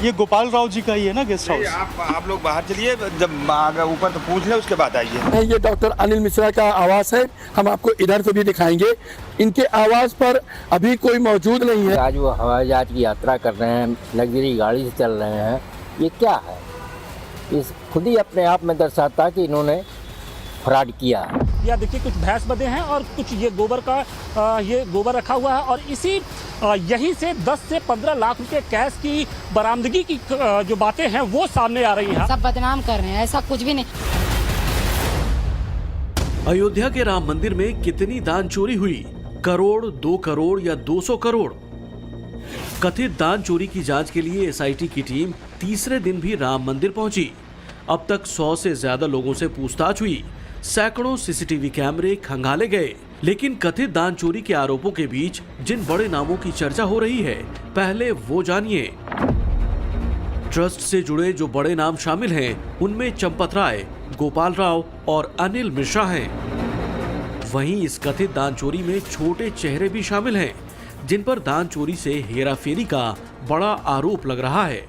ये गोपाल राव जी का ही है ना गेस्ट हाउस? आप लोग बाहर चलिए, जब आगे ऊपर तो पूछ लें उसके बाद आइए। ये डॉक्टर अनिल मिश्रा का आवास है, हम आपको इधर से भी दिखाएंगे। इनके आवास पर अभी कोई मौजूद नहीं है। आज वो हवाई जहाज की यात्रा कर रहे हैं, लग्जरी गाड़ी से चल रहे हैं, ये क्या है? इस खुद ही अपने आप में दर्शाता है कि इन्होंने फ्रॉड किया है। या देखिए कुछ भैंस बंधे हैं और कुछ ये गोबर का ये गोबर रखा हुआ है और इसी यहीं से 10 से 15 लाख रुपए कैश की बरामदगी की जो बातें हैं वो सामने आ रही हैं। सब बदनाम कर रहे हैं, ऐसा कुछ भी नहीं। अयोध्या के राम मंदिर में कितनी दान चोरी हुई? करोड़, 2 करोड़ या 200 करोड़? कथित दान चोरी की जांच के लिए एसआईटी की टीम तीसरे दिन भी राम मंदिर पहुंची। अब तक 100 से ज्यादा लोगों से पूछताछ हुई, सैकड़ों सीसीटीवी कैमरे खंगाले गए, लेकिन कथित दान चोरी के आरोपों के बीच जिन बड़े नामों की चर्चा हो रही है, पहले वो जानिए। ट्रस्ट से जुड़े जो बड़े नाम शामिल हैं, उनमें चंपत राय, गोपाल राव और अनिल मिश्रा हैं। वहीं इस कथित दान चोरी में छोटे चेहरे भी शामिल हैं, जिन पर दान चोरी से हेराफेरी का बड़ा आरोप लग रहा है।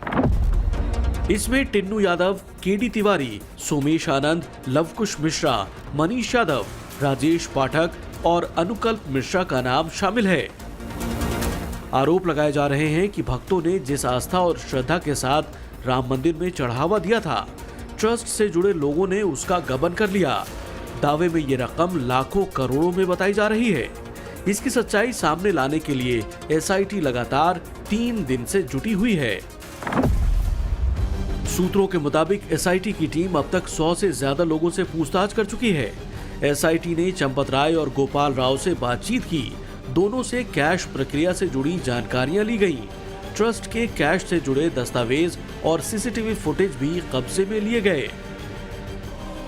इसमें टिन्नू यादव, केडी तिवारी, सोमेश आनंद, लवकुश मिश्रा, मनीष यादव, राजेश पाठक और अनुकल्प मिश्रा का नाम शामिल है। आरोप लगाए जा रहे हैं कि भक्तों ने जिस आस्था और श्रद्धा के साथ राम मंदिर में चढ़ावा दिया था, ट्रस्ट से जुड़े लोगों ने उसका गबन कर लिया। दावे में ये रकम लाखों करोड़ों में बताई जा रही है। इसकी सच्चाई सामने लाने के लिए एसआईटी लगातार 3 दिन से जुटी हुई है। सूत्रों के मुताबिक एसआईटी की टीम अब तक 100 से ज्यादा लोगों से पूछताछ कर चुकी है। एसआईटी ने चंपत राय और गोपाल राव से बातचीत की। दोनों से कैश प्रक्रिया से जुड़ी जानकारियां ली गईं। ट्रस्ट के कैश से जुड़े दस्तावेज और सीसीटीवी फुटेज भी कब्जे में लिए गए।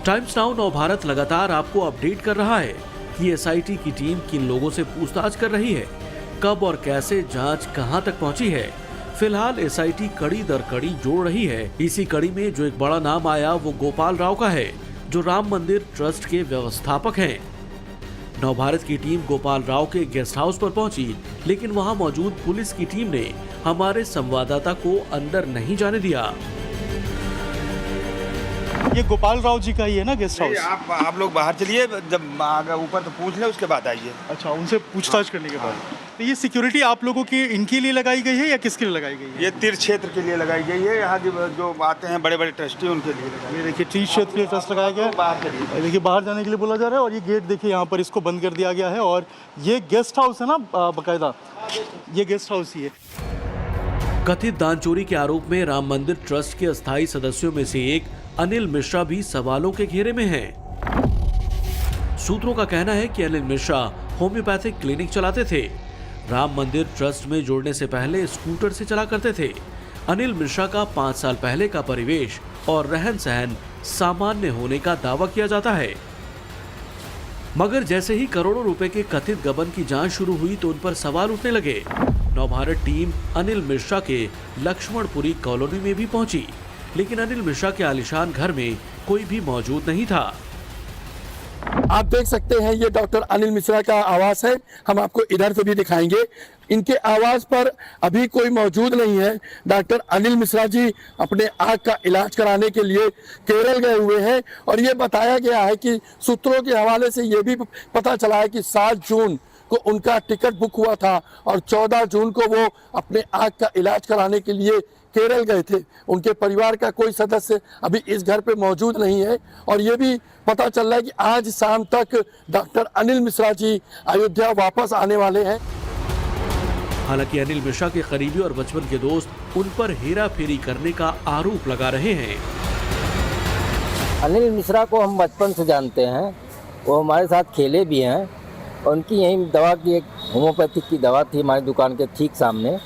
टाइम्स नाउ नवभारत लगातार आपको अपडेट कर रहा है कि एसआईटी की टीम किन लोगों से पूछताछ कर रही है, कब और कैसे जांच कहां तक पहुंची है। फिलहाल एसआईटी कड़ी दर कड़ी जोड़ रही है। इसी कड़ी में जो एक बड़ा नाम आया वो गोपाल राव का है, जो राम मंदिर ट्रस्ट के व्यवस्थापक हैं। नवभारत की टीम गोपाल राव के गेस्ट हाउस पर पहुंची, लेकिन वहां मौजूद पुलिस की टीम ने हमारे संवाददाता को अंदर नहीं जाने दिया। ये गोपाल राव जी का ही है ना गेस्ट हाउस? आप लोग बाहर चलिए, जब आगे ऊपर तो पूछ लें उसके बाद आइए। अच्छा, उनसे पूछताछ करने के बाद। तो ये सिक्योरिटी आप लोगों की इनके लिए लगाई गई है या किसके लिए लगाई गई है? ये तीर्थ क्षेत्र के लिए लगाई गई है। यहाँ जो आते हैं बड़े बड़े ट्रस्टी, उनके लिए लगाई। ये देखिए तीर्थ क्षेत्र के लिए ट्रस्ट लगाया गया है। बाहर चलिए, देखिए बाहर जाने के लिए बोला जा रहा है और ये गेट देखिए यहाँ पर इसको बंद कर दिया गया है। और ये गेस्ट हाउस है ना बाकायदा, ये गेस्ट हाउस ही है। कथित दान चोरी के आरोप में राम मंदिर ट्रस्ट के अस्थायी सदस्यों में से एक अनिल मिश्रा भी सवालों के घेरे में हैं। सूत्रों का कहना है कि अनिल मिश्रा होम्योपैथिक क्लिनिक चलाते थे। राम मंदिर ट्रस्ट में जोड़ने से पहले स्कूटर से चला करते थे। अनिल मिश्रा का 5 साल पहले का परिवेश और रहन सहन सामान्य होने का दावा किया जाता है, मगर जैसे ही करोड़ों रुपए के कथित गबन की जांच शुरू हुई तो उन पर सवाल उठने लगे। नवभारत टीम अनिल मिश्रा के लक्ष्मणपुरी कॉलोनी में भी पहुंची, लेकिन अनिल मिश्रा के आलीशान घर में कोई भी मौजूद नहीं था। आप देख सकते हैं ये डॉक्टर अनिल मिश्रा का आवास है, हम आपको इधर से भी दिखाएंगे। इनके आवास पर अभी कोई मौजूद नहीं है। डॉक्टर अनिल मिश्रा जी अपने आँख का इलाज कराने के लिए केरल गए हुए हैं और ये बताया गया है कि सूत्रों के हवाले से ये भी पता चला है कि 7 जून को उनका टिकट बुक हुआ था और 14 जून को वो अपने आँख का इलाज कराने के लिए केरल गए थे। उनके परिवार का कोई सदस्य अभी इस घर पे मौजूद नहीं है और ये भी पता चल रहा है कि आज शाम तक डॉक्टर अनिल मिश्रा जी अयोध्या वापस आने वाले हैं। हालांकि अनिल मिश्रा के करीबी और बचपन के दोस्त उन पर हेरा फेरी करने का आरोप लगा रहे हैं। अनिल मिश्रा को हम बचपन से जानते हैं, वो हमारे साथ खेले भी हैं। उनकी यही दवा की एक होम्योपैथिक की दवा थी हमारी दुकान के ठीक सामने,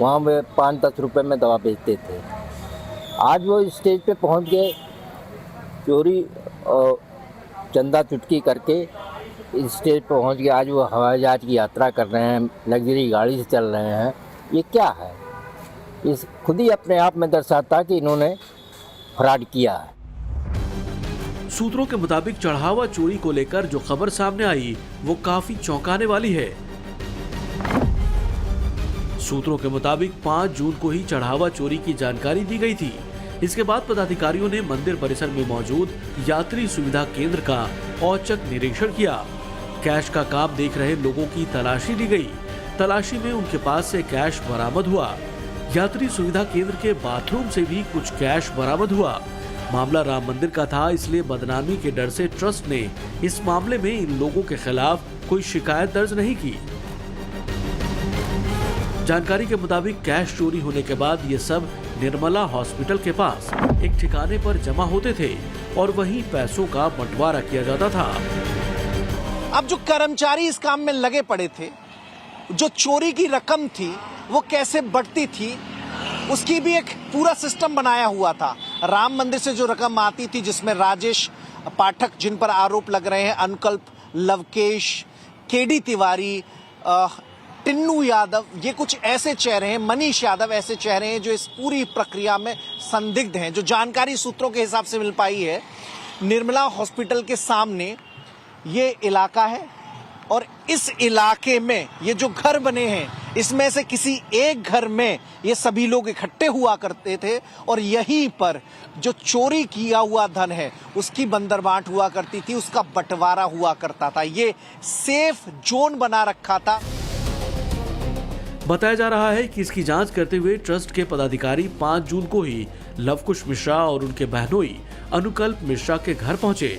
वहाँ वे 5-10 रुपये में दवा बेचते थे। आज वो स्टेज पे पहुँच गए, चोरी और चंदा चुटकी करके इस स्टेज पे पहुँच गए। आज वो हवाई जहाज की यात्रा कर रहे हैं, लग्जरी गाड़ी से चल रहे हैं, ये क्या है? इस खुद ही अपने आप में दर्शाता है कि इन्होंने फ्रॉड किया है। सूत्रों के मुताबिक चढ़ावा चोरी को लेकर जो खबर सामने आई वो काफी चौंकाने वाली है। सूत्रों के मुताबिक 5 जून को ही चढ़ावा चोरी की जानकारी दी गई थी। इसके बाद पदाधिकारियों ने मंदिर परिसर में मौजूद यात्री सुविधा केंद्र का औचक निरीक्षण किया। कैश का काम देख रहे लोगों की तलाशी ली गई। तलाशी में उनके पास से कैश बरामद हुआ। यात्री सुविधा केंद्र के बाथरूम से भी कुछ कैश बरामद हुआ। मामला राम मंदिर का था, इसलिए बदनामी के डर से ट्रस्ट ने इस मामले में इन लोगों के खिलाफ कोई शिकायत दर्ज नहीं की। जानकारी के मुताबिक कैश चोरी होने के बाद ये सब निर्मला हॉस्पिटल के पास एक ठिकाने पर जमा होते थे और वहीं पैसों का बंटवारा किया जाता था। अब जो कर्मचारी इस काम में लगे पड़े थे, जो चोरी की रकम थी वो कैसे बढ़ती थी, उसकी भी एक पूरा सिस्टम बनाया हुआ था। राम मंदिर से जो रकम आती थी, जिसमें राजेश पाठक जिन पर आरोप लग रहे हैं, अनुकल्प, लवकेश, केडी तिवारी, टिन्नू यादव, ये कुछ ऐसे चेहरे हैं, मनीष यादव ऐसे चेहरे हैं जो इस पूरी प्रक्रिया में संदिग्ध हैं। जो जानकारी सूत्रों के हिसाब से मिल पाई है, निर्मला हॉस्पिटल के सामने ये इलाका है और इस इलाके में ये जो घर बने हैं, इसमें से किसी एक घर में ये सभी लोग इकट्ठे हुआ करते थे और यहीं पर जो चोरी किया हुआ धन है उसकी बंदरबांट हुआ करती थी, उसका बंटवारा हुआ करता था। ये सेफ जोन बना रखा था। बताया जा रहा है कि इसकी जांच करते हुए ट्रस्ट के पदाधिकारी 5 जून को ही लवकुश मिश्रा और उनके बहनोई अनुकल्प मिश्रा के घर पहुंचे।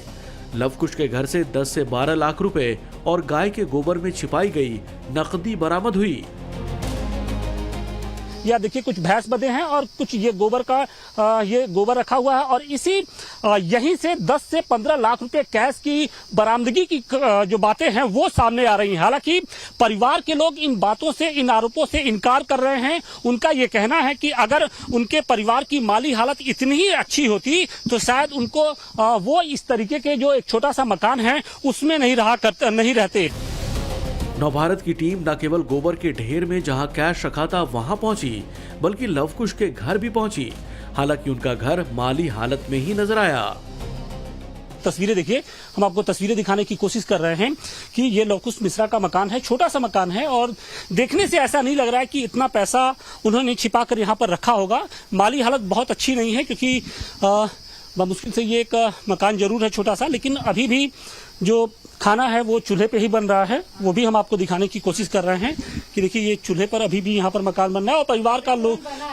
लवकुश के घर से 10 से 12 लाख रुपए और गाय के गोबर में छिपाई गई नकदी बरामद हुई। या देखिए कुछ भैंस बंधे हैं और कुछ ये गोबर का ये गोबर रखा हुआ है और इसी यहीं से 10 से 15 लाख रुपए कैश की बरामदगी की जो बातें हैं वो सामने आ रही हैं। हालांकि परिवार के लोग इन बातों से, इन आरोपों से इनकार कर रहे हैं। उनका ये कहना है कि अगर उनके परिवार की माली हालत इतनी ही अच्छी होती तो शायद उनको वो इस तरीके के जो एक छोटा सा मकान है उसमें नहीं रहते। नवभारत की टीम न केवल गोबर के ढेर में जहां कैश रखा था वहां पहुंची, बल्कि लवकुश के घर भी पहुंची। हालांकि उनका घर माली हालत में ही नजर आया। तस्वीरें देखिए, हम आपको तस्वीरें दिखाने की कोशिश कर रहे हैं कि ये लवकुश मिश्रा का मकान है, छोटा सा मकान है और देखने से ऐसा नहीं लग रहा है कि इतना पैसा उन्होंने छिपा कर यहाँ पर रखा होगा। माली हालत बहुत अच्छी नहीं है क्योंकि मुश्किल से ये एक मकान जरूर है छोटा सा, लेकिन अभी भी जो खाना है वो चूल्हे पे ही बन रहा है। वो भी हम आपको दिखाने की कोशिश कर रहे हैं कि देखिए ये चूल्हे पर अभी भी यहाँ पर मकान बन रहा है। और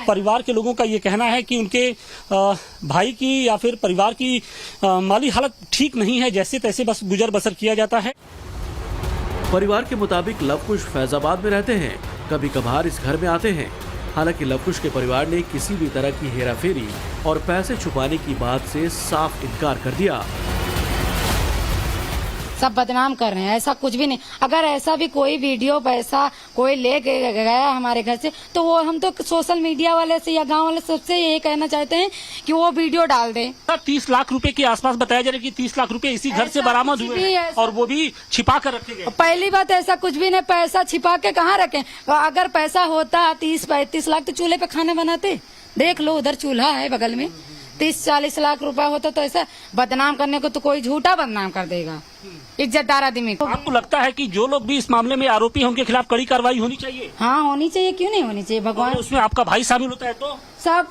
परिवार के लोगों का ये कहना है कि उनके भाई की या फिर परिवार की माली हालत ठीक नहीं है, जैसे तैसे बस गुजर बसर किया जाता है। परिवार के मुताबिक लवकुश फैजाबाद में रहते हैं, कभी कभार इस घर में आते हैं। हालांकि लवकुश के परिवार ने किसी भी तरह की हेराफेरी और पैसे छुपाने की बात से साफ इनकार कर दिया। सब बदनाम कर रहे हैं, ऐसा कुछ भी नहीं। अगर ऐसा भी कोई वीडियो पैसा कोई ले गया हमारे घर से तो वो हम तो सोशल मीडिया वाले से या गांव वाले सबसे यही कहना चाहते हैं कि वो वीडियो डाल दें। 30 लाख रुपए के आसपास बताया जा रहा है कि 30 लाख रुपए इसी घर से बरामद हुए और वो भी छिपा कर रखे गए। पहली बात ऐसा कुछ भी नहीं, पैसा छिपा के कहाँ रखें। अगर पैसा होता 30-35 लाख तो चूल्हे पे खाना बनाते। देख लो उधर चूल्हा है बगल में। 30-40 लाख रुपया होता तो ऐसा बदनाम करने को तो कोई झूठा बदनाम कर देगा इज्जतदार आदमी को। आपको लगता है कि जो लोग भी इस मामले में आरोपी हैं उनके खिलाफ कड़ी कार्रवाई होनी चाहिए? हाँ होनी चाहिए, क्यों नहीं होनी चाहिए भगवान। उसमें आपका भाई शामिल होता है तो सब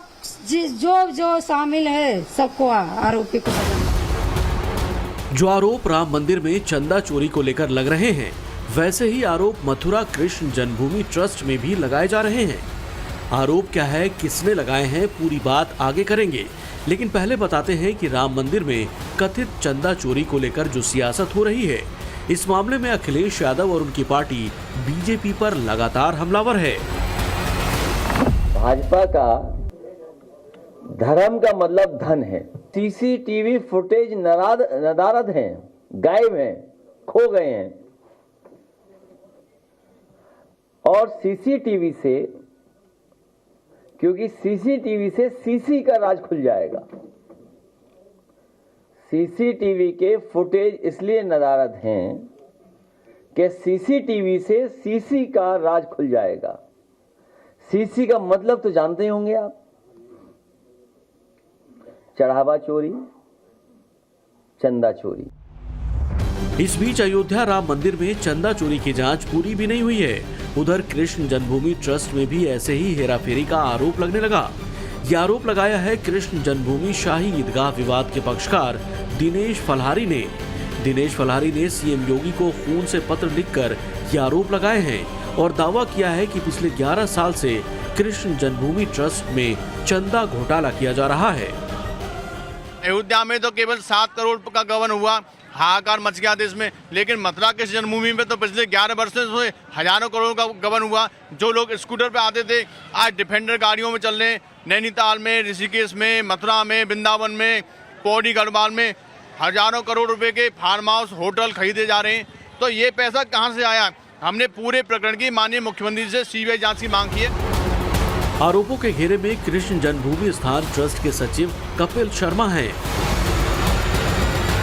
जो शामिल है सबको आरोपी को बदनाम। जो आरोप राम मंदिर में चंदा चोरी को लेकर लग रहे हैं, वैसे ही आरोप मथुरा कृष्ण जन्मभूमि ट्रस्ट में भी लगाए जा रहे हैं। आरोप क्या है, किसने लगाए हैं, पूरी बात आगे करेंगे, लेकिन पहले बताते हैं कि राम मंदिर में कथित चंदा चोरी को लेकर जो सियासत हो रही है, इस मामले में अखिलेश यादव और उनकी पार्टी बीजेपी पर लगातार हमलावर है। भाजपा का धर्म का मतलब धन है। सीसीटीवी फुटेज नदारद हैं, गायब हैं, खो गए हैं और सीसीटीवी से, क्योंकि सीसीटीवी से सीसी का राज खुल जाएगा। सीसीटीवी के फुटेज इसलिए नदारद हैं कि सीसीटीवी से सीसी का राज खुल जाएगा। सीसी का मतलब तो जानते होंगे आप, चढ़ावा चोरी, चंदा चोरी। इस बीच अयोध्या राम मंदिर में चंदा चोरी की जांच पूरी भी नहीं हुई है उधर कृष्ण जन्मभूमि ट्रस्ट में भी ऐसे ही हेराफेरी का आरोप लगने लगा। ये आरोप लगाया है कृष्ण जन्मभूमि शाही ईदगाह विवाद के पक्षकार दिनेश फलहारी ने। दिनेश फलहारी ने सीएम योगी को खून से पत्र लिखकर ये आरोप लगाए हैं और दावा किया है कि पिछले 11 साल से कृष्ण जन्मभूमि ट्रस्ट में चंदा घोटाला किया जा रहा है। अयोध्या में तो केवल 7 करोड़ का गबन हुआ, हाहाकार मच गया देश में, लेकिन मथुरा के जन्मभूमि में तो पिछले 11 वर्षों से हजारों करोड़ का गबन हुआ। जो लोग स्कूटर पे आते थे आज डिफेंडर गाड़ियों में चल रहे हैं। नैनीताल में, ऋषिकेश में, मथुरा में, वृंदावन में, पौड़ी गढ़वाल में हजारों करोड़ रुपए के फार्म हाउस, होटल खरीदे जा रहे हैं। तो ये पैसा कहाँ से आया? हमने पूरे प्रकरण की माननीय मुख्यमंत्री से सीबीआई जांच की मांग की है। आरोपों के घेरे में कृष्ण जन्मभूमि स्थान ट्रस्ट के सचिव कपिल शर्मा हैं।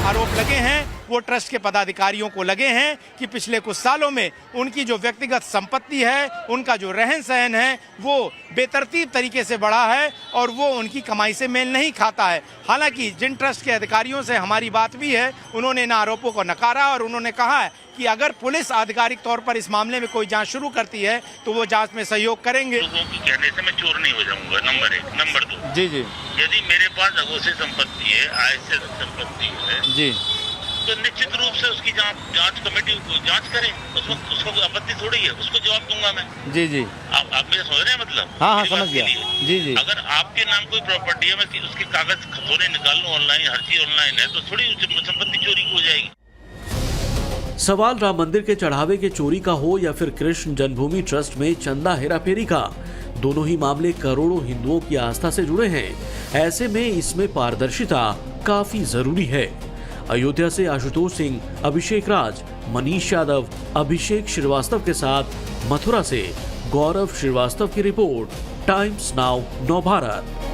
आरोप लगे हैं वो ट्रस्ट के पदाधिकारियों को लगे हैं कि पिछले कुछ सालों में उनकी जो व्यक्तिगत संपत्ति है, उनका जो रहन सहन है, वो बेतरतीब तरीके से बढ़ा है और वो उनकी कमाई से मेल नहीं खाता है। हालांकि जिन ट्रस्ट के अधिकारियों से हमारी बात भी है, उन्होंने इन आरोपों को नकारा और उन्होंने कहा है कि अगर पुलिस आधिकारिक तौर पर इस मामले में कोई जांच शुरू करती है तो वो जांच में सहयोग करेंगे। लोगों की कहने से मैं चोर नहीं हो जाऊंगा, नंबर 1। नंबर 2, जी जी, यदि मेरे पास अघोषित संपत्ति है, आय से संपत्ति है जी, तो निश्चित रूप से उसकी जांच कमेटी जांच करे। उसमें उसको कोई आपत्ति थोड़ी है, उसको जवाब दूंगा मैं। जी जी, आप मेरे समझ रहे हैं मतलब? हाँ समझ गया। जी जी, अगर आपके नाम कोई प्रॉपर्टी है, मैं उसके कागज खतौने निकाल लूं ऑनलाइन, हर चीज ऑनलाइन है, तो थोड़ी संपत्ति चोरी हो जाएगी। सवाल राम मंदिर के चढ़ावे के चोरी का हो या फिर कृष्ण जन्मभूमि ट्रस्ट में चंदा हेराफेरी का, दोनों ही मामले करोड़ों हिंदुओं की आस्था से जुड़े हैं। ऐसे में इसमें पारदर्शिता काफी जरूरी है। अयोध्या से आशुतोष सिंह, अभिषेक राज, मनीष यादव, अभिषेक श्रीवास्तव के साथ मथुरा से गौरव श्रीवास्तव की रिपोर्ट, टाइम्स नाउ नव भारत।